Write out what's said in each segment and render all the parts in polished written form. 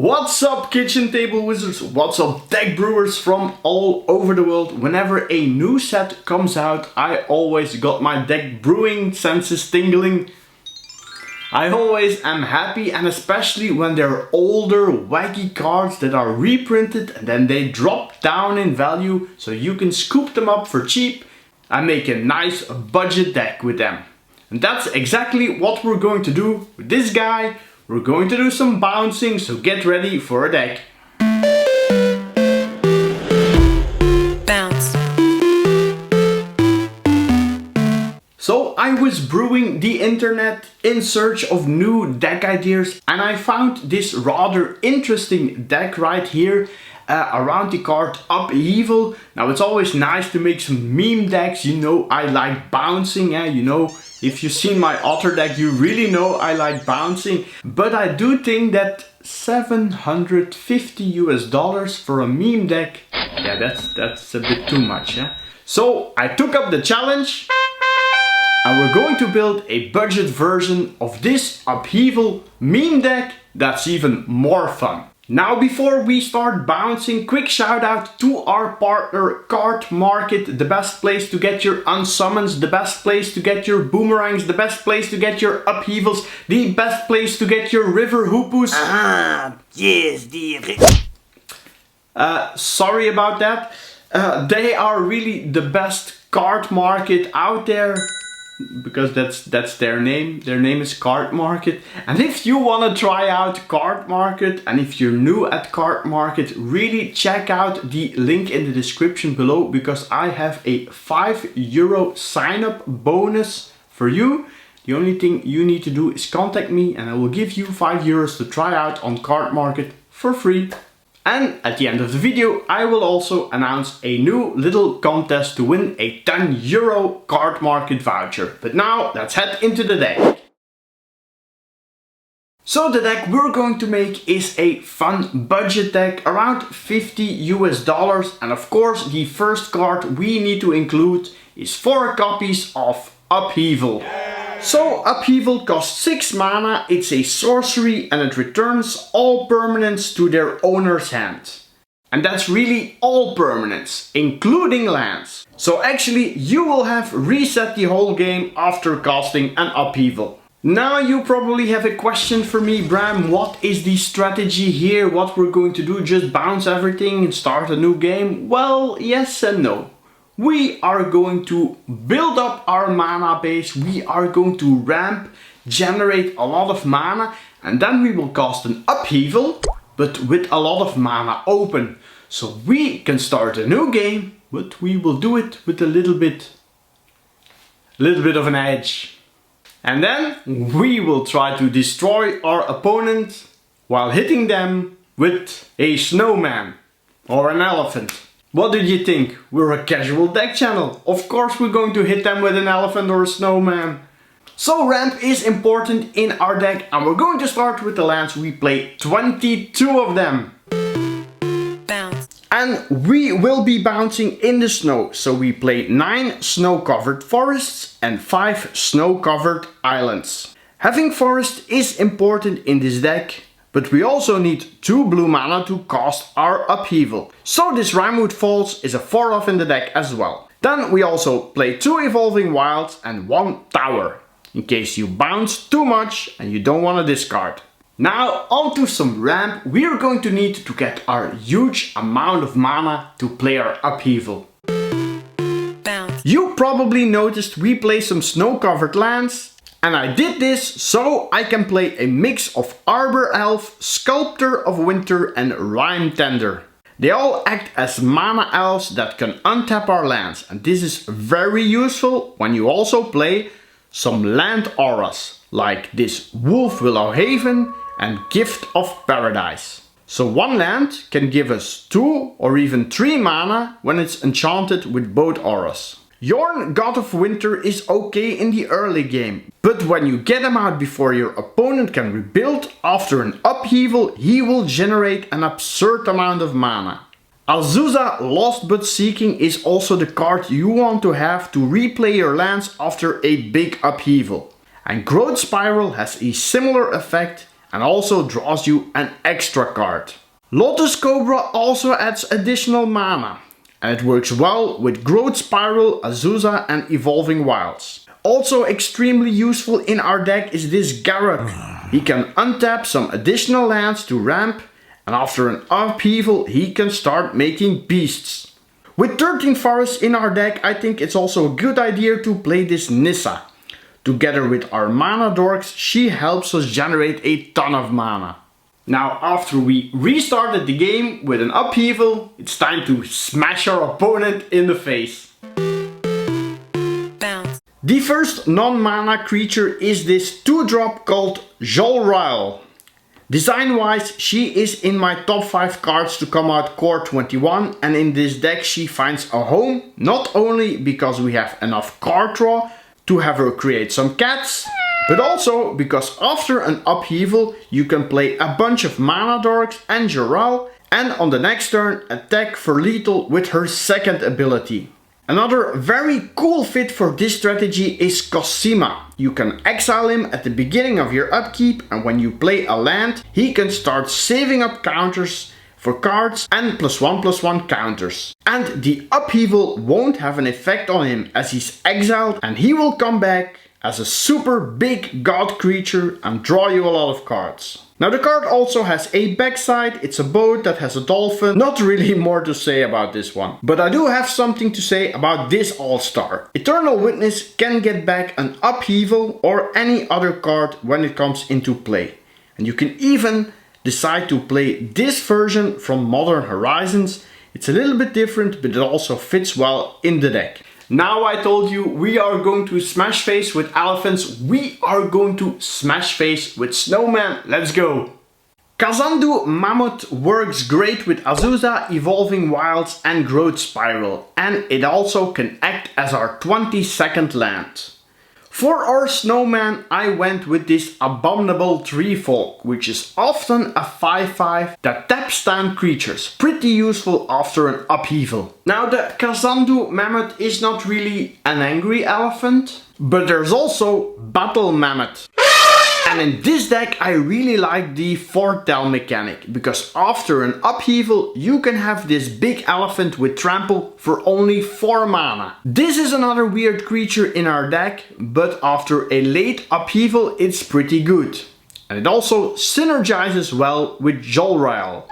What's up, kitchen table wizards? What's up, deck brewers from all over the world? Whenever a new set comes out, I always got my deck brewing senses tingling. I always am happy, and especially when they're older, wacky cards that are reprinted and then they drop down in value so you can scoop them up for cheap and make a nice budget deck with them. And that's exactly what we're going to do with this guy. We're going to do some bouncing, so get ready for a deck. Bounce. So I was brewing the internet in search of new deck ideas, and I found this rather interesting deck right here around the card Upheaval. Now it's always nice to make some meme decks, you know I like bouncing, you know. If you've seen my otter deck, you really know I like bouncing. But I do think that $750 for a meme deck, yeah, that's a bit too much, yeah. So I took up the challenge, and we're going to build a budget version of this Upheaval meme deck that's even more fun. Now, before we start bouncing, quick shout out to our partner Cardmarket, the best place to get your unsummons, the best place to get your boomerangs, the best place to get your upheavals, the best place to get your river hoopus. Yes, Sorry about that. They are really the best card market out there, because that's their name. Their name is Cardmarket. And if you want to try out Cardmarket, and if you're new at Cardmarket, really check out the link in the description below, because I have a €5 sign up bonus for you. The only thing you need to do is contact me and I will give you €5 to try out on Cardmarket for free. And at the end of the video, I will also announce a new little contest to win a €10 Cardmarket voucher. But now, let's head into the deck. So the deck we're going to make is a fun budget deck, around $50. And of course, the first card we need to include is 4 copies of Upheaval. So Upheaval costs 6 mana, it's a sorcery and it returns all permanents to their owner's hand. And that's really all permanents, including lands. So actually you will have reset the whole game after casting an Upheaval. Now you probably have a question for me, Bram, what is the strategy here? What we're going to do, just bounce everything and start a new game? Well, yes and no. We are going to build up our mana base, we are going to ramp, generate a lot of mana, and then we will cast an Upheaval, but with a lot of mana open. So we can start a new game, but we will do it with a little bit of an edge. And then we will try to destroy our opponent while hitting them with a snowman or an elephant. What did you think? We're a casual deck channel. Of course we're going to hit them with an elephant or a snowman. So ramp is important in our deck, and we're going to start with the lands. We play 22 of them. Bounce. And we will be bouncing in the snow. So we play 9 snow-covered forests and 5 snow-covered islands. Having forest is important in this deck, but we also need 2 blue mana to cast our Upheaval. So this Rimewood Falls is a 4-off in the deck as well. Then we also play 2 Evolving Wilds and 1 Tower, in case you bounce too much and you don't want to discard. Now onto some ramp. We are going to need to get our huge amount of mana to play our Upheaval. Bounce. You probably noticed we play some snow-covered lands. And I did this so I can play a mix of Arbor Elf, Sculptor of Winter and Rime Tender. They all act as mana elves that can untap our lands, and this is very useful when you also play some land auras, like this Wolf Willow Haven and Gift of Paradise. So one land can give us 2 or even 3 mana when it's enchanted with both auras. Yorn, God of Winter, is okay in the early game, but when you get him out before your opponent can rebuild after an Upheaval, he will generate an absurd amount of mana. Azusa, Lost But Seeking, is also the card you want to have to replay your lands after a big Upheaval. And Growth Spiral has a similar effect and also draws you an extra card. Lotus Cobra also adds additional mana, and it works well with Growth Spiral, Azusa and Evolving Wilds. Also extremely useful in our deck is this Garruk. He can untap some additional lands to ramp, and after an upheaval he can start making beasts. With 13 forests in our deck, I think it's also a good idea to play this Nissa. Together with our mana dorks, she helps us generate a ton of mana. Now, after we restarted the game with an upheaval, it's time to smash our opponent in the face. Bounce. The first non-mana creature is this 2-drop called Jolrael. Design-wise, she is in my top 5 cards to come out core 21, and in this deck she finds a home, not only because we have enough card draw to have her create some cats, but also because after an upheaval you can play a bunch of mana dorks and Jolrael, and on the next turn attack for lethal with her second ability. Another very cool fit for this strategy is Cosima. You can exile him at the beginning of your upkeep, and when you play a land, he can start saving up counters for cards and +1/+1 counters. And the upheaval won't have an effect on him as he's exiled, and he will come back as a super big god creature and draw you a lot of cards. Now the card also has a backside, it's a boat that has a dolphin. Not really more to say about this one. But I do have something to say about this all-star. Eternal Witness can get back an upheaval or any other card when it comes into play. And you can even decide to play this version from Modern Horizons. It's a little bit different, but it also fits well in the deck. Now I told you we are going to smash face with elephants, we are going to smash face with snowman. Let's go! Kazandu Mammoth works great with Azusa, Evolving Wilds and Growth Spiral, and it also can act as our 22nd land. For our snowman I went with this Abominable Treefolk, which is often a 5/5 that taps down creatures, pretty useful after an upheaval. Now the Kazandu Mammoth is not really an angry elephant, but there's also Battle Mammoth. And in this deck I really like the foretell mechanic, because after an upheaval you can have this big elephant with trample for only 4 mana. This is another weird creature in our deck, but after a late upheaval it's pretty good. And it also synergizes well with Jolrael.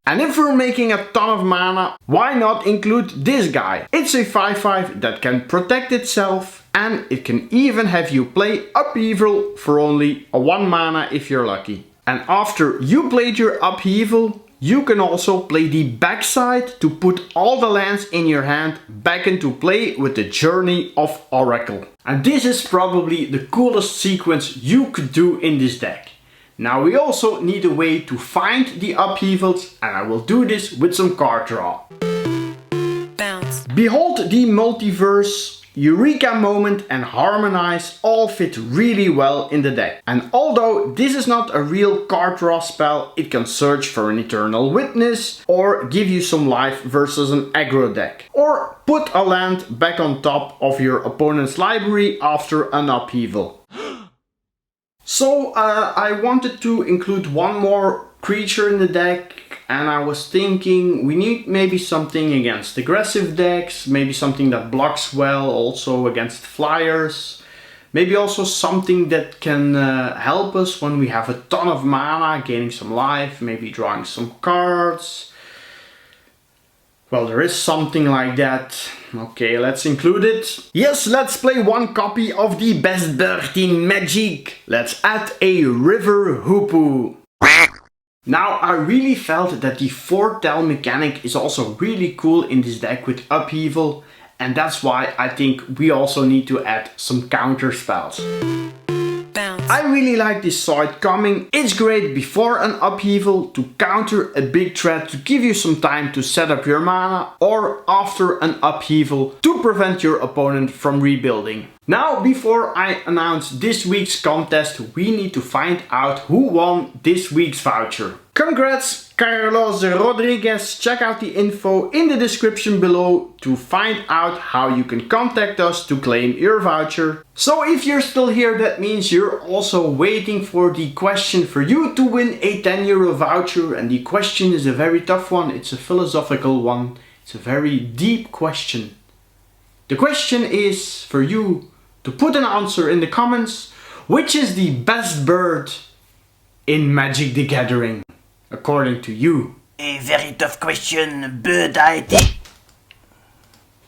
And if we're making a ton of mana, why not include this guy? It's a 5/5 that can protect itself, and it can even have you play Upheaval for only a 1 mana if you're lucky. And after you played your Upheaval, you can also play the backside to put all the lands in your hand back into play with the Journey of Oracle. And this is probably the coolest sequence you could do in this deck. Now we also need a way to find the upheavals, and I will do this with some card draw. Bounce. Behold the Multiverse, Eureka Moment and Harmonize all fit really well in the deck. And although this is not a real card draw spell, it can search for an Eternal Witness or give you some life versus an aggro deck. Or put a land back on top of your opponent's library after an upheaval. So I wanted to include one more creature in the deck, and I was thinking we need maybe something against aggressive decks, maybe something that blocks well also against flyers, maybe also something that can help us when we have a ton of mana, gaining some life, maybe drawing some cards. Well, there is something like that. Okay, let's include it. Yes, let's play one copy of the best bird in Magic. Let's add a River Hoopoe. Now, I really felt that the foretell mechanic is also really cool in this deck with Upheaval, and that's why I think we also need to add some counter spells. I really like this Saw It Coming. It's great before an upheaval to counter a big threat to give you some time to set up your mana, or after an upheaval to prevent your opponent from rebuilding. Now, before I announce this week's contest, we need to find out who won this week's voucher. Congrats, Carlos Rodriguez. Check out the info in the description below to find out how you can contact us to claim your voucher. So if you're still here, that means you're also waiting for the question for you to win a 10 euro voucher. And the question is a very tough one. It's a philosophical one. It's a very deep question. The question is for you to put an answer in the comments. Which is the best bird in Magic the Gathering, according to you? A very tough question, but I think